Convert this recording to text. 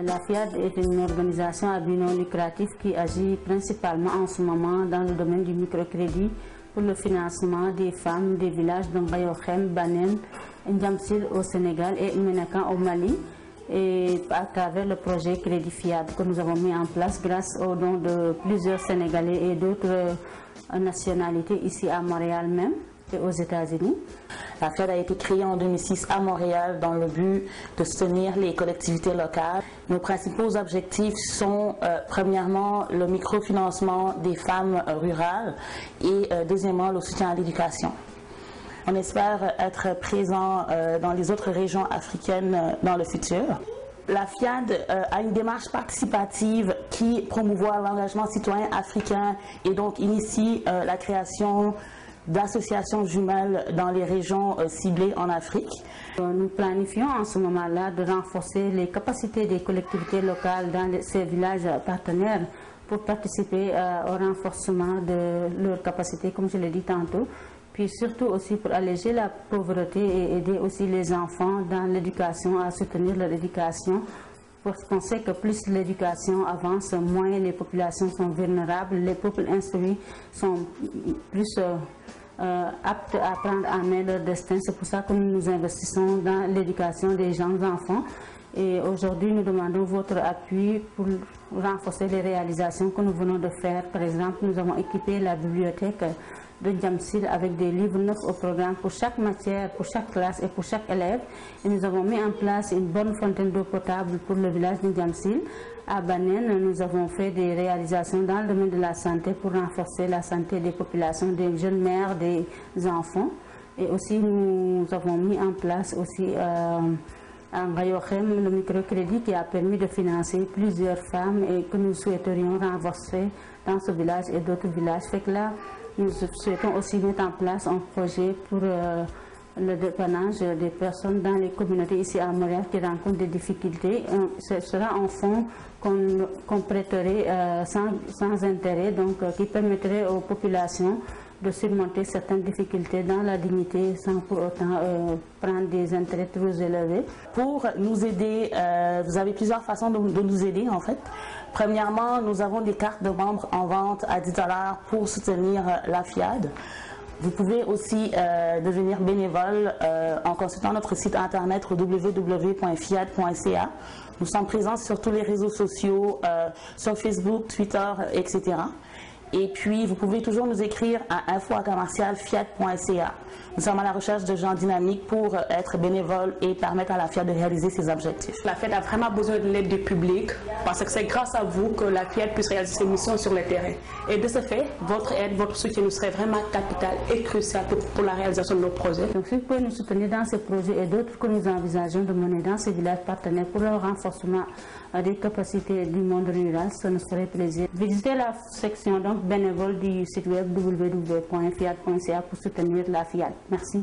La FIAD est une organisation à but non lucratif qui agit principalement en ce moment dans le domaine du microcrédit pour le financement des femmes des villages de Ngayokhem, Banen, N'Djamsil au Sénégal et Menakan au Mali, et à travers le projet Crédit FIAD que nous avons mis en place grâce aux dons de plusieurs Sénégalais et d'autres nationalités ici à Montréal même et aux États-Unis. La FIAD a été créée en 2006 à Montréal dans le but de soutenir les collectivités locales. Nos principaux objectifs sont premièrement le microfinancement des femmes rurales et deuxièmement le soutien à l'éducation. On espère être présent dans les autres régions africaines dans le futur. La FIAD a une démarche participative qui promouvoit l'engagement citoyen africain et donc initie la création d'associations jumelles dans les régions ciblées en Afrique. Nous planifions en ce moment-là de renforcer les capacités des collectivités locales dans ces villages partenaires pour participer au renforcement de leurs capacités, comme je l'ai dit tantôt, puis surtout aussi pour alléger la pauvreté et aider aussi les enfants dans l'éducation, à soutenir leur éducation. Parce qu'on sait que plus l'éducation avance, moins les populations sont vulnérables, les peuples instruits sont plus aptes à prendre en main leur destin. C'est pour ça que nous nous investissons dans l'éducation des jeunes enfants. Et aujourd'hui, nous demandons votre appui pour renforcer les réalisations que nous venons de faire. Par exemple, nous avons équipé la bibliothèque de N'Djamsil avec des livres neufs au programme pour chaque matière, pour chaque classe et pour chaque élève. Et nous avons mis en place une bonne fontaine d'eau potable pour le village de N'Djamsil. À Banen, nous avons fait des réalisations dans le domaine de la santé pour renforcer la santé des populations, des jeunes mères, des enfants. Et aussi, nous avons mis en place aussi en Ngayokhem le microcrédit qui a permis de financer plusieurs femmes et que nous souhaiterions renforcer dans ce village et d'autres villages. Fait que là, nous souhaitons aussi mettre en place un projet pour le dépannage des personnes dans les communautés ici à Montréal qui rencontrent des difficultés. Ce sera un fonds qu'on prêterait sans intérêt, donc qui permettrait aux populations de surmonter certaines difficultés dans la dignité sans pour autant prendre des intérêts trop élevés. Pour nous aider, vous avez plusieurs façons de nous aider en fait. Premièrement, nous avons des cartes de membres en vente à 10 $ pour soutenir la FIAD. Vous pouvez aussi devenir bénévole en consultant notre site internet www.fiad.ca. Nous sommes présents sur tous les réseaux sociaux, sur Facebook, Twitter, etc. Et puis, vous pouvez toujours nous écrire à info@fiad.ca. Nous sommes à la recherche de gens dynamiques pour être bénévoles et permettre à la FIAD de réaliser ses objectifs. La FIAD a vraiment besoin de l'aide du public parce que c'est grâce à vous que la FIAD puisse réaliser ses missions sur le terrain. Et de ce fait, votre aide, votre soutien nous serait vraiment capital et crucial pour la réalisation de nos projets. Donc, si vous pouvez nous soutenir dans ces projets et d'autres que nous envisageons de mener dans ces villages partenaires pour le renforcement des capacités du monde rural, ça nous ferait plaisir. Visitez la section donc bénévole du site web www.fiad.ca pour soutenir la FIAD. Merci.